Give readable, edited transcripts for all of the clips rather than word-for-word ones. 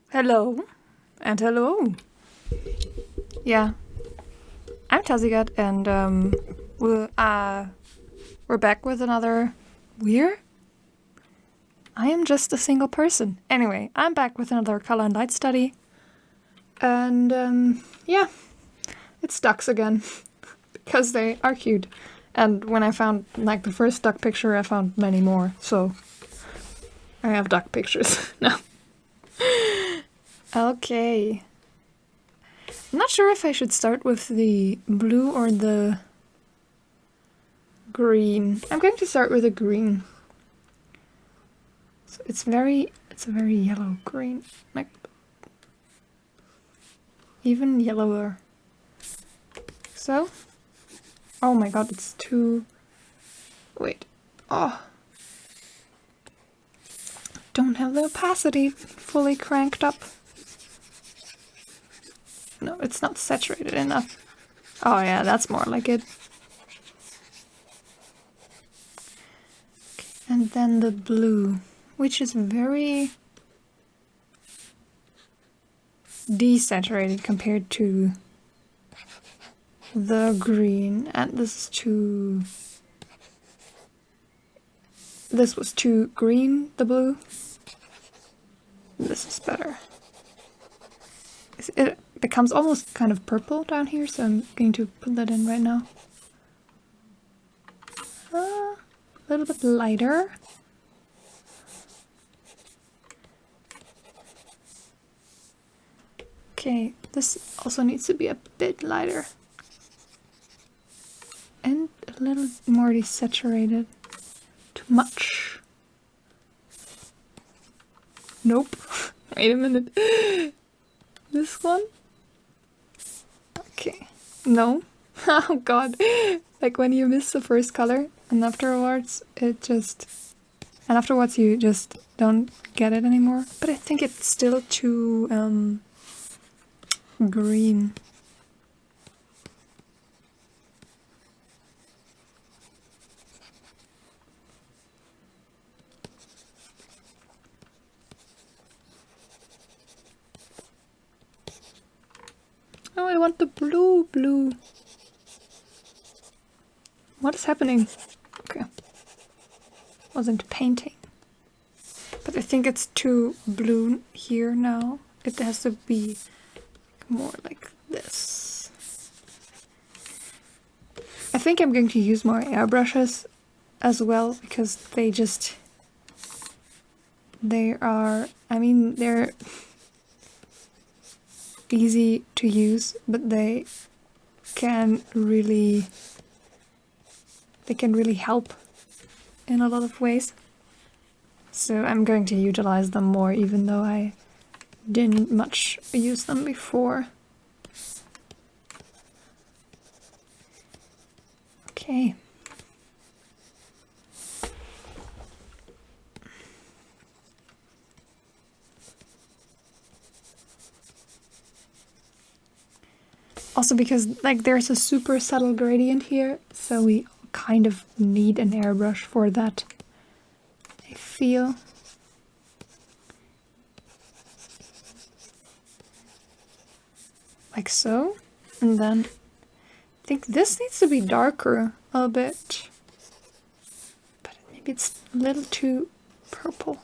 Hello, and hello. Yeah, I'm Tazigat, and we're back with another We're? I am just a single person. Anyway, I'm back with another color and light study, and yeah, it's ducks again because they are cute. And when I found like the first duck picture, I found many more. So I have duck pictures now. Okay. I'm not sure if I should start with the blue or the green. I'm going to start with the green. So it's a very yellow green, like even yellower. So, oh my god, it's too. Wait, oh, don't have the opacity fully cranked up. No, it's not saturated enough. Oh yeah, that's more like it. Okay, and then the blue, which is very desaturated compared to the green, and this was too green, the blue. This is better. It becomes almost kind of purple down here, so I'm going to put that in right now. A little bit lighter. Okay, this also needs to be a bit lighter. And a little more desaturated. Too much. Nope. Wait a minute. This one? Okay. No. Oh god. Like when you miss the first color and afterwards you just don't get it anymore. But I think it's still too green. Oh, I want the blue. What is happening? Okay. Wasn't painting. But I think it's too blue here now. It has to be more like this. I think I'm going to use more airbrushes as well because they're easy to use, but they can really help in a lot of ways. So I'm going to utilize them more, even though I didn't much use them before. Okay. Also because like there's a super subtle gradient here, so we kind of need an airbrush for that, I feel. Like so. And then I think this needs to be darker a bit. But maybe it's a little too purple.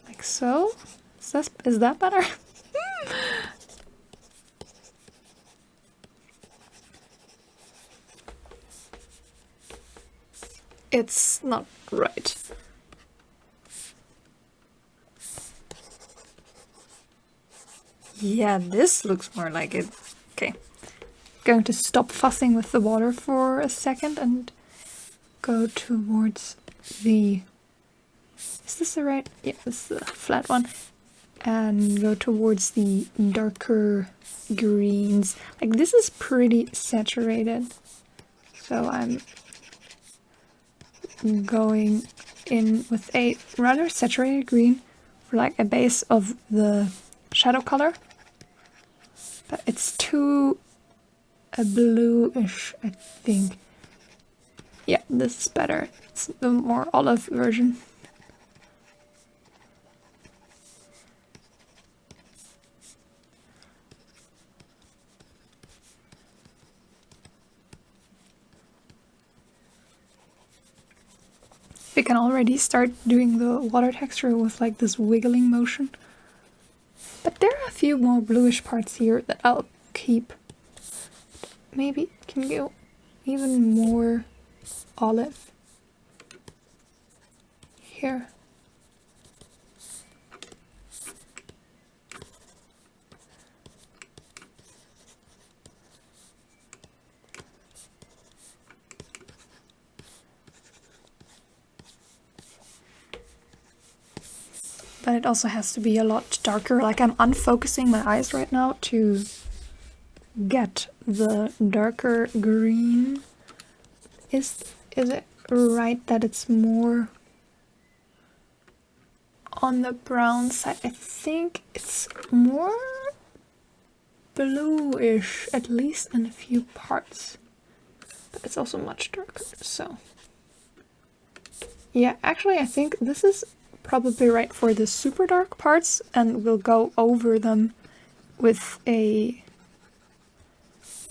Like so. Is that better? It's not right. Yeah, this looks more like it. Okay. Going to stop fussing with the water for a second and go towards the... Is this the right? Yeah, this is the flat one. And go towards the darker greens. Like this is pretty saturated. So I'm going in with a rather saturated green for like a base of the shadow color. But it's too bluish, I think. Yeah, this is better. It's the more olive version. We can already start doing the water texture with like this wiggling motion. But there are a few more bluish parts here that I'll keep. Maybe it can go even more olive here. But it also has to be a lot darker. Like I'm unfocusing my eyes right now to get the darker green. Is it right that it's more on the brown side? I think it's more bluish, at least in a few parts. But it's also much darker, so. Yeah, actually I think this is probably right for the super dark parts, and we'll go over them with a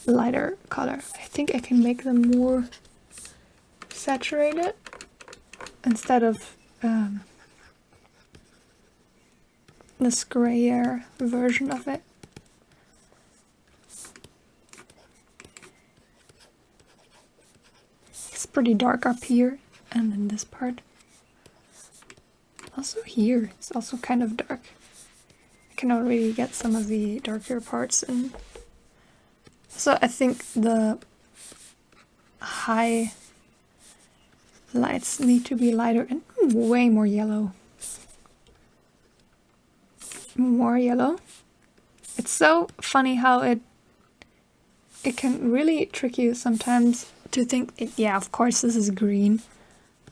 lighter color. I think I can make them more saturated instead of this grayer version of it. It's pretty dark up here and in this part. Also here, it's also kind of dark. I can already get some of the darker parts in. So I think the high lights need to be lighter and way more yellow. More yellow. It's so funny how it can really trick you sometimes to think, yeah, of course this is green,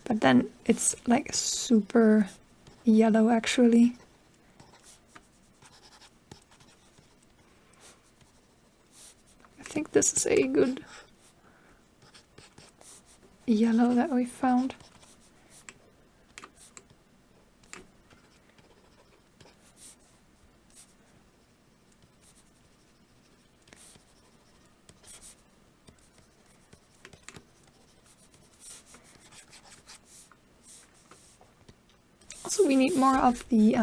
but then it's like super yellow actually. I think this is a good yellow that we found. Also, we need more of the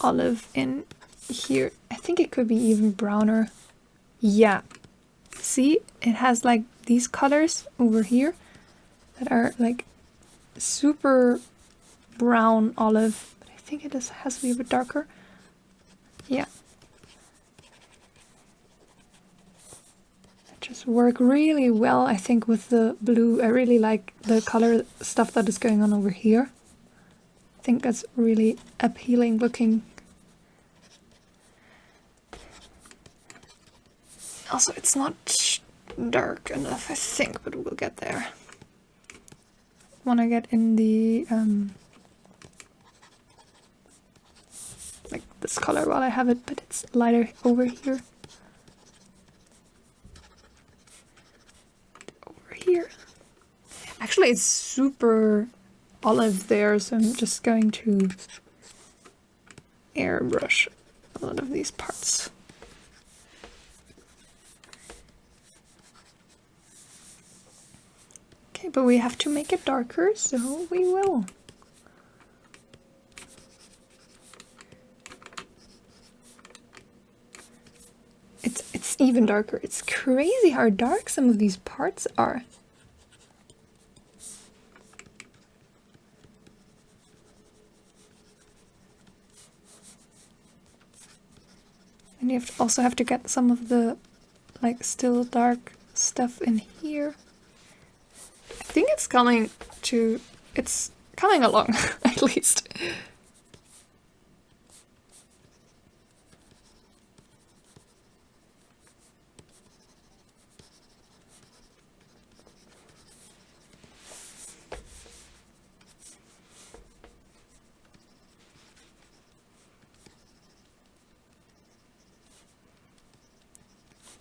olive in here. I think it could be even browner. Yeah. See, it has like these colors over here that are like super brown olive. But I think it has to be a bit darker. Yeah. It just work really well, I think, with the blue. I really like the color stuff that is going on over here. I think that's really appealing looking. Also, it's not dark enough, I think, but we'll get there. Want to get in the like this color while I have it, but it's lighter over here. Over here. Actually, it's super olive there, so I'm just going to airbrush a lot of these parts. Okay, but we have to make it darker, so we will. It's even darker. It's crazy how dark some of these parts are. And you also have to get some of the like still dark stuff in here. I think it's coming along at least.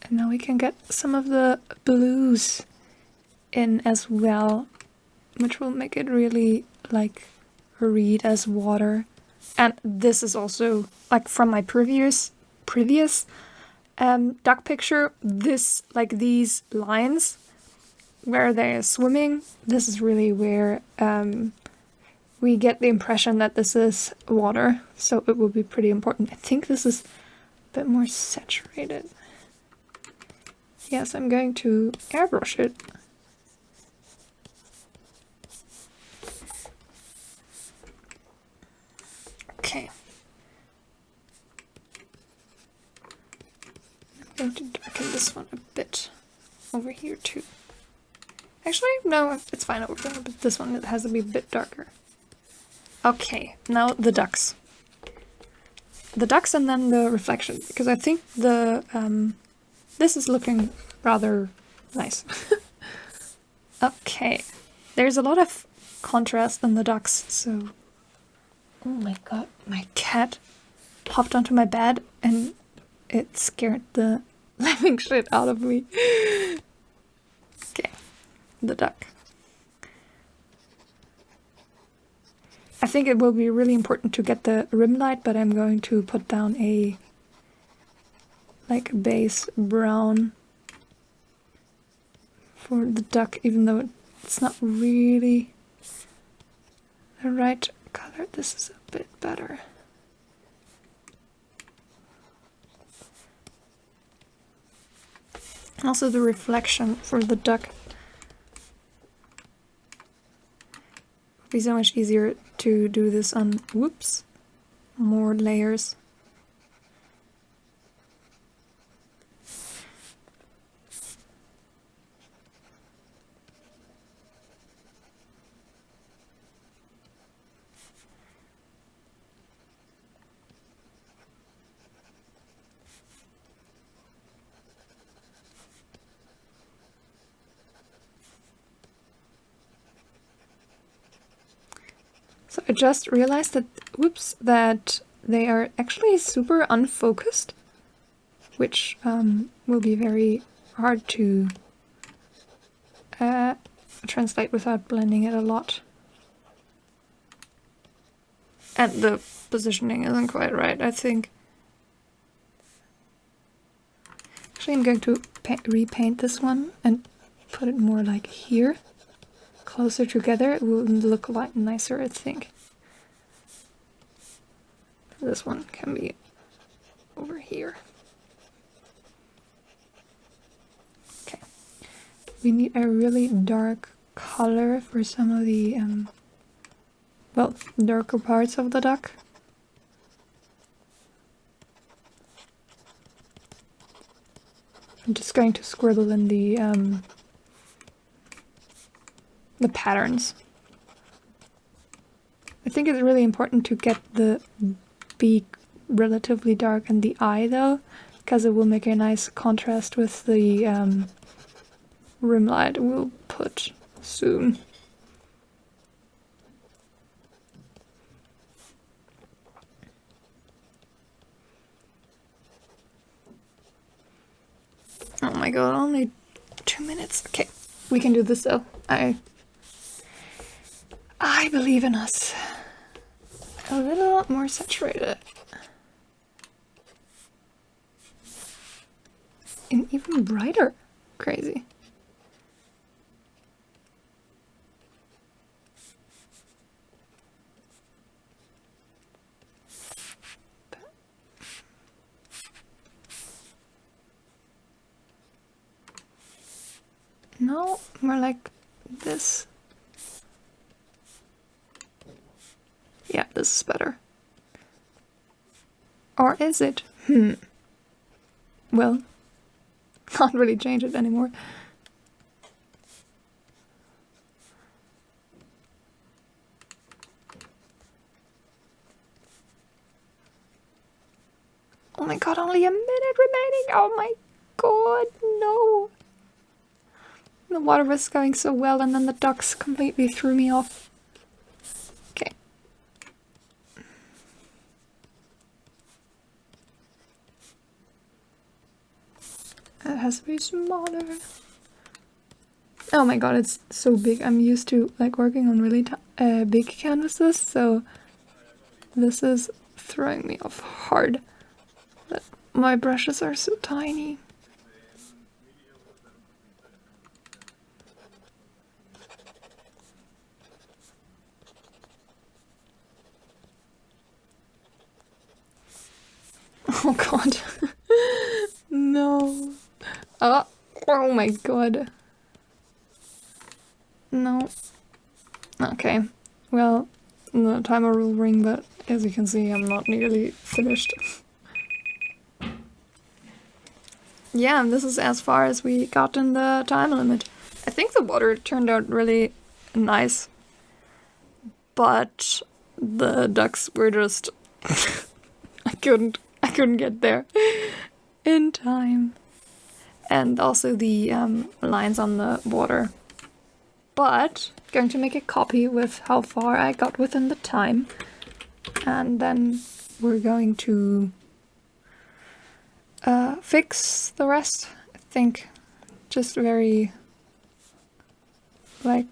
And now we can get some of the blues in as well, which will make it really like read as water. And this is also like from my previous duck picture. This, like these lines where they're swimming, this is really where we get the impression that this is water, so it will be pretty important. I think this is a bit more saturated. Yes, I'm going to airbrush it. Okay. I'm going to darken this one a bit over here too. Actually, no, it's fine over there, but this one it has to be a bit darker. Okay, now the ducks. The ducks and then the reflection, because I think the this is looking rather nice. Okay, there's a lot of contrast in the ducks, so... Oh my god, my cat hopped onto my bed and it scared the living shit out of me. Okay, the duck. I think it will be really important to get the rim light, but I'm going to put down a like base brown for the duck, even though it's not really the right color. This is a bit better. And also the reflection for the duck would be so much easier to do this on, whoops, more layers. So I just realized that, whoops, that they are actually super unfocused, which will be very hard to translate without blending it a lot. And the positioning isn't quite right, I think. Actually, I'm going to repaint this one and put it more like here. Closer together, it will look a lot nicer, I think. This one can be over here. Okay. We need a really dark color for some of the, well, darker parts of the duck. I'm just going to scribble in the patterns. I think it's really important to get the beak relatively dark and the eye though, because it will make a nice contrast with the rim light we'll put soon. Oh my god, only 2 minutes. Okay, we can do this though. I believe in us. A little more saturated. And even brighter. Crazy. No, more like this. Yeah, this is better. Or is it? Well, can't really change it anymore. Oh my god, only a minute remaining! Oh my god, no! The water was going so well and then the ducks completely threw me off. Okay. It has to be smaller. Oh my god, it's so big. I'm used to like working on really big canvases, so this is throwing me off hard. But my brushes are so tiny. Oh god. No. Oh my god. No. Okay. Well, the timer will ring, but as you can see, I'm not nearly finished. Yeah, and this is as far as we got in the time limit. I think the water turned out really nice, but the ducks were just I couldn't get there in time, and also the lines on the water. But going to make a copy with how far I got within the time, and then we're going to fix the rest. I think just very like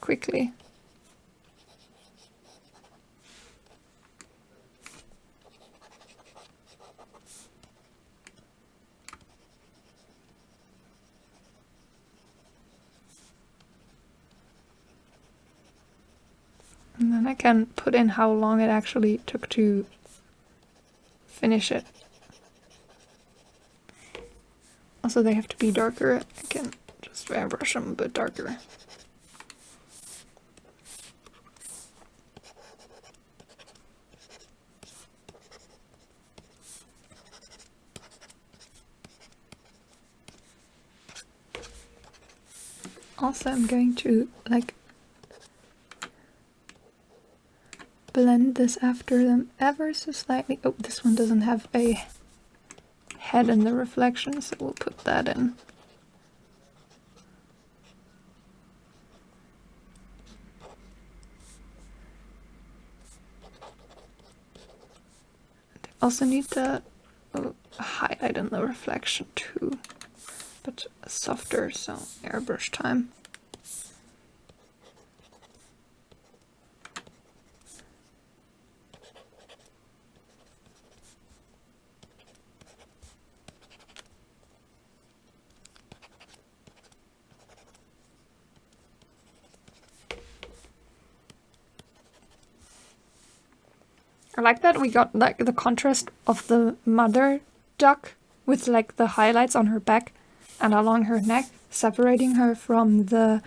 quickly. And then I can put in how long it actually took to finish it. Also, they have to be darker. I can just airbrush them a bit darker. Also, I'm going to like blend this after them ever so slightly. Oh, this one doesn't have a head in the reflection, so we'll put that in. Also need the highlight in the reflection too, but softer, so airbrush time. I like that we got like the contrast of the mother duck with like the highlights on her back and along her neck, separating her from the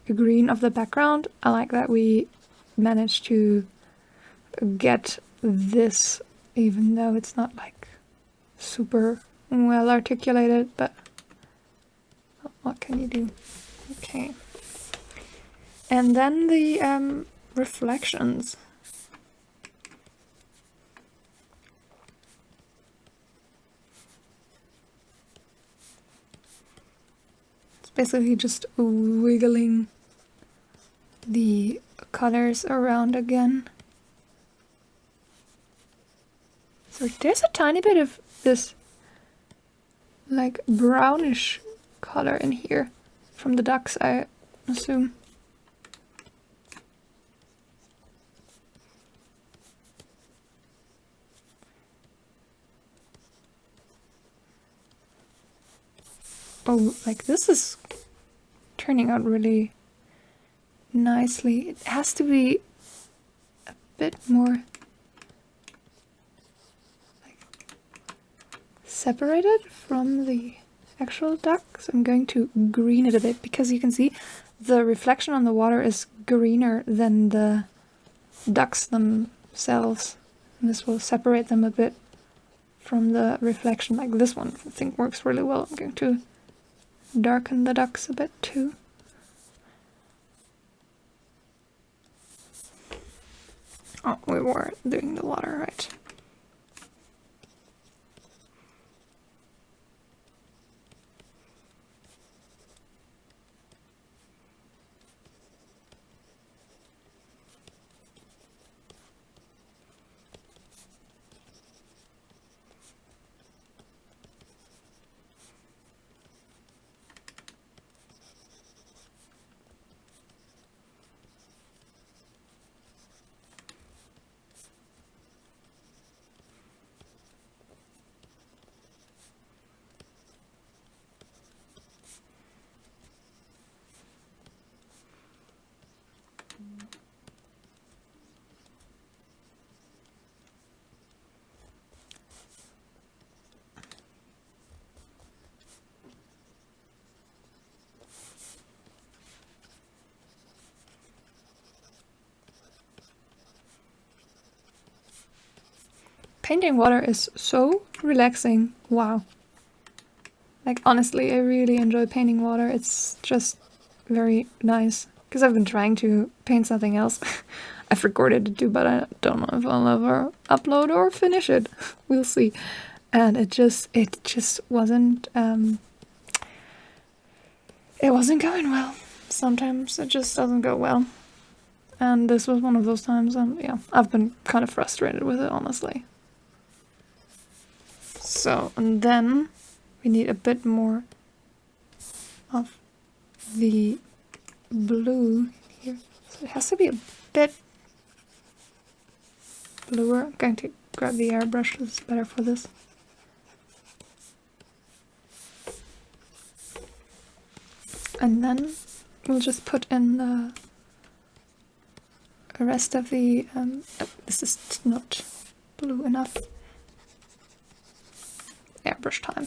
green of the background. I like that we managed to get this, even though it's not like super well articulated, but what can you do? Okay. And then the reflections. Basically just wiggling the colors around again. So there's a tiny bit of this like brownish color in here from the ducks, I assume. Oh, like this is turning out really nicely. It has to be a bit more like separated from the actual duck. So I'm going to green it a bit because you can see the reflection on the water is greener than the ducks themselves. And this will separate them a bit from the reflection. Like this one I think works really well. I'm going to darken the ducks a bit too. Oh, we were doing the water, right? painting water is so relaxing. Wow. Like, honestly, I really enjoy painting water. It's just very nice. Because I've been trying to paint something else. I've recorded it too, but I don't know if I'll ever upload or finish it. We'll see. And it just wasn't, it wasn't going well. Sometimes it just doesn't go well. And this was one of those times, and yeah, I've been kind of frustrated with it, honestly. So, and then we need a bit more of the blue here. So it has to be a bit bluer. I'm going to grab the airbrush, it's better for this. And then we'll just put in the rest of the, this is not blue enough. Airbrush time.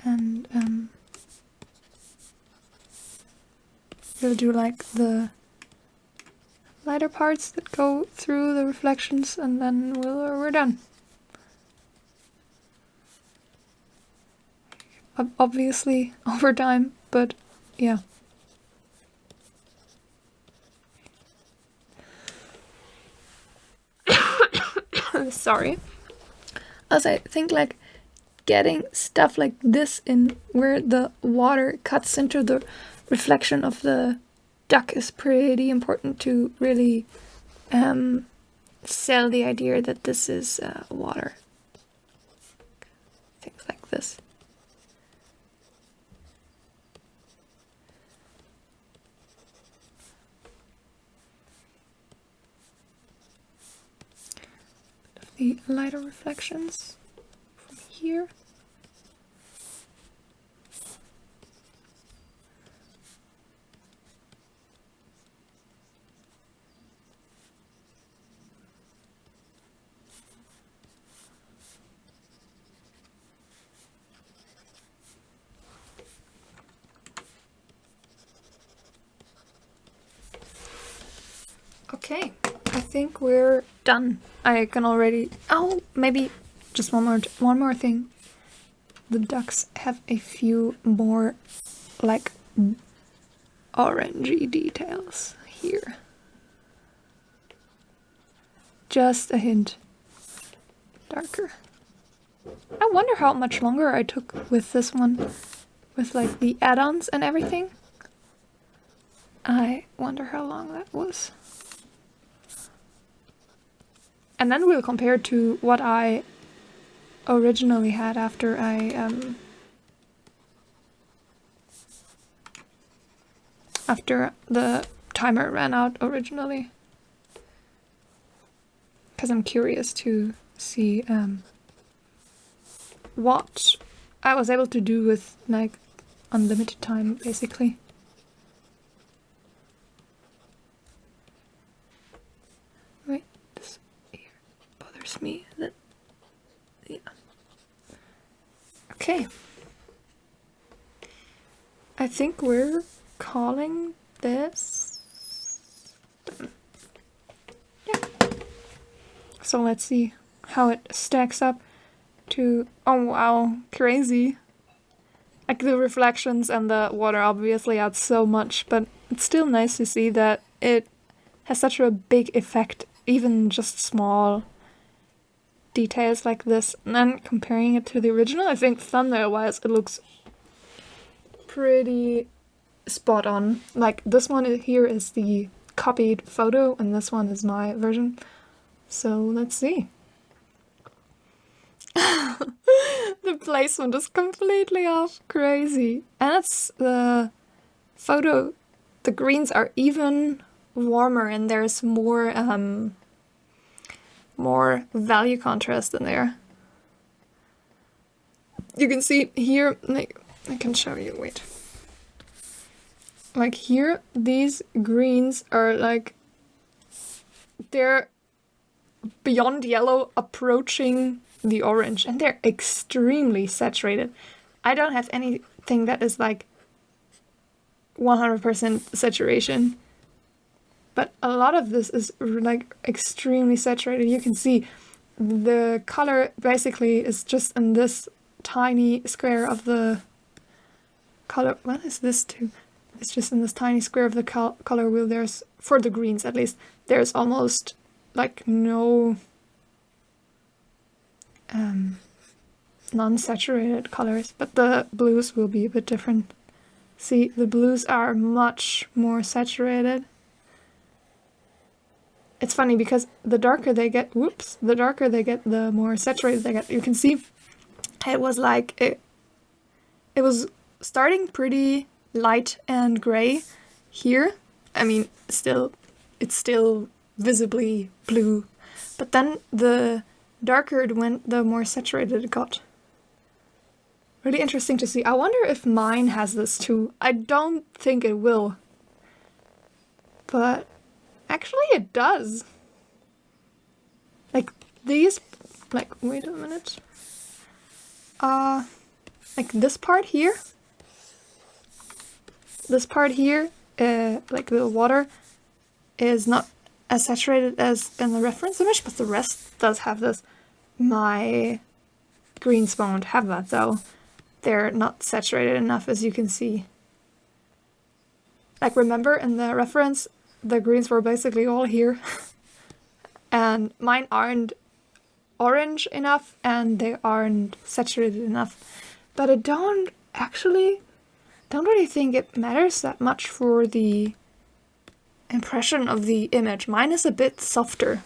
And we'll do like the lighter parts that go through the reflections, and then we're done. Obviously over time, but yeah. Sorry. Also, I think like getting stuff like this in where the water cuts into the reflection of the duck is pretty important to really sell the idea that this is water. Things like this. The lighter reflections from here. Okay, I think we're done. I can already... Oh, maybe just one more thing. The ducks have a few more, like, orangey details here. Just a hint darker. I wonder how much longer I took with this one, with like the add-ons and everything. I wonder how long that was. And then we'll compare to what I originally had after after the timer ran out originally. Because I'm curious to see what I was able to do with like unlimited time, basically. Wait, this here bothers me. That, yeah. Okay. I think we're calling this done. Yeah. So let's see how it stacks up to... Oh wow, crazy. Like the reflections and the water obviously add so much, but it's still nice to see that it has such a big effect, even just small details like this. And then comparing it to the original, I think thumbnail-wise it looks pretty spot on. Like this one here is the copied photo and this one is my version. So let's see. The placement is completely off. Crazy. And it's the photo. The greens are even warmer and there's more more value contrast in there. You can see here, like, I can show you, wait. Like here, these greens are like, they're beyond yellow, approaching the orange, and they're extremely saturated. I don't have anything that is like 100% saturation. But a lot of this is like extremely saturated. You can see the color basically is just in this tiny square of the color. What is this too? It's just in this tiny square of the color wheel. There's, for the greens at least, there's almost like no non-saturated colors, but the blues will be a bit different. See, the blues are much more saturated. It's funny because the darker they get, the darker they get, the more saturated they get. You can see it was like, it was starting pretty light and gray here. I mean, it's still visibly blue, but then the darker it went, the more saturated it got. Really interesting to see. I wonder if mine has this too. I don't think it will, but actually it does. Like these, like, wait a minute. Like this part here, like the water is not as saturated as in the reference image, but the rest does have this. My greens won't have that though. They're not saturated enough, as you can see. Like, remember in the reference, the greens were basically all here. And mine aren't orange enough and they aren't saturated enough. But I don't really think it matters that much for the impression of the image. Mine is a bit softer,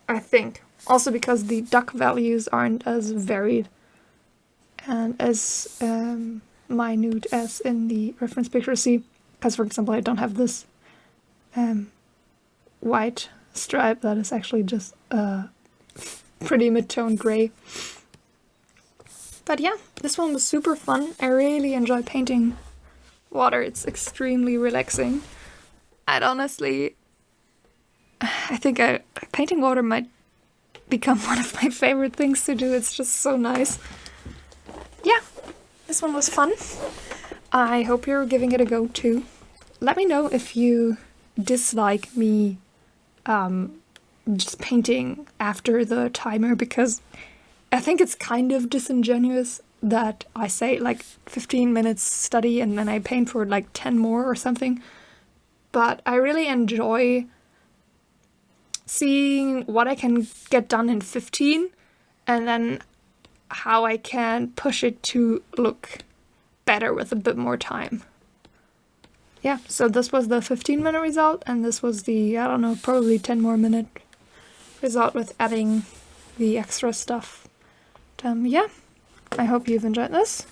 I think. Also because the duck values aren't as varied and as minute as in the reference picture. See, because for example I don't have this white stripe that is actually just pretty mid-tone gray. But yeah, this one was super fun. I really enjoy painting water. It's extremely relaxing. I think painting water might become one of my favorite things to do. It's just so nice. Yeah, this one was fun. I hope you're giving it a go too. Let me know if you dislike me just painting after the timer, because I think it's kind of disingenuous that I say like 15 minutes study and then I paint for like 10 more or something. But I really enjoy seeing what I can get done in 15 and then how I can push it to look better with a bit more time. Yeah, so this was the 15-minute result, and this was the, I don't know, probably 10 more minute result with adding the extra stuff. Yeah, I hope you've enjoyed this.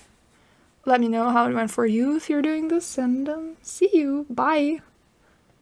Let me know how it went for you if you're doing this, and see you. Bye!